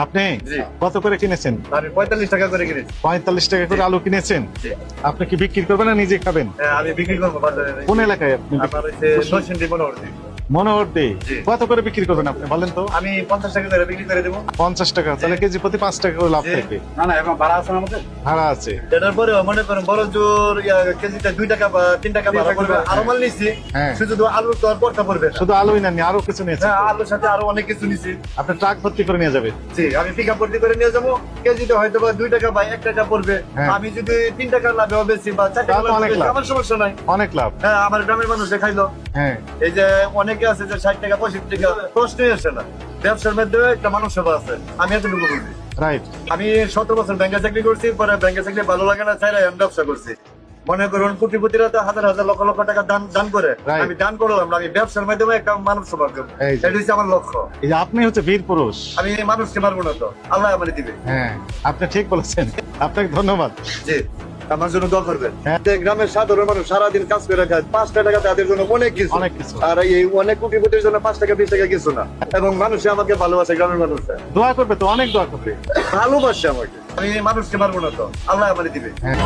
আপনি জি। কত করে কিনেছেন? আমি 45 টাকা করে কিনেছি। 45 টাকা করে আলু কিনেছেন। জি। আপনি কি বিক্রি করবেন না নিজে খাবেন? হ্যাঁ, আমি বিক্রি করবো বাজারে। কোন এলাকায় আপনি আমার হচ্ছে নরসিংদী মনোহরদী। মনোহরদী? জি। কত করে বিক্রি করবেন আপনি বলেন তো? আমি 50 টাকা করে বিক্রি করে দেবো। 50 টাকা, তাহলে কেজি প্রতি 5 টাকা করে লাভ জি। থাকবে। না না, এখন ভাড়া আছে না আমাদের। ভাড়া আছে। এটার পরে মনে করেন বড় জোর কেজিতে 2 টাকা বা 3 টাকা ভাড়া পড়বে। আরো মাল নিছি, হ্যাঁ। শুধু আলু তো আর পড়তে পড়বে না। শুধু আলুই না, আরো কিছু নিয়েছেন। হ্যাঁ, আলুর সাথে আরো অনেক কিছু নিছি। আপনি ট্রাক ভর্তি করে নিয়ে যাবেন। জি, আমি পিক আপ ভর্তি করে নিয়ে যাবো। কেজিতে হয়তো বা 2 টাকা বা 1 টাকা পড়বে। হ্যাঁ। আমি যদি 3 টাকা লাভে বেশি বা 4 টাকা তাহলে অনেক লাভে লাভ। আমার সমস্যা নাই। অনেক লাভ। হ্যাঁ, আমার গ্রামের মানুষে খাইলো। হ্যাঁ, এই যে অনেকে আছে যে 60 টাকা 65 টাকা প্রশ্নই আসে না। ব্যবসার মধ্যে একটা মানুষ সেবা আছে, আমি এতটুকু বুঝি। রাইট। আমি 17 বছর ব্যাংকে চাকরি করছি, পরে ব্যাংকে চাকরি ভালো লাগে না, চাইলে আমি ব্যবসা করছি। মনে করুন কোটিপতিরা তো হাজার হাজার লক্ষ লক্ষ টাকা দান করে। Right. আমি দান করলাম না, আমি ব্যবসার মাধ্যমে একটা মানুষ সেবা করবো। এই যে। এটা হচ্ছে আমার লক্ষ্য। এই যে আপনি হচ্ছে বীর পুরুষ। আমি এই মানুষকে মারবো না তো, আল্লাহ আমার দিবে। হ্যাঁ, আপনি ঠিক বলেছেন। আপনাকে ধন্যবাদ। জি, আমার জন্য দোয়া করবেন। হ্যাঁ। যে গ্রামের সাধারণ মানুষ সারাদিন কাজ করে খায়, 5 টাকা তাদের জন্য অনেক কিছু। অনেক কিছু। আর এই অনেক কোটিপতির জন্য 5 টাকা 20 টাকা কিছু না। এবং মানুষে আমাকে ভালোবাসে, গ্রামের মানুষরা দোয়া করবে তো, অনেক দোয়া করবে। ভালোবাসে আমাকে। আমি এই মানুষকে মারবো না তো, আল্লাহ আমার দিবে। হ্যাঁ।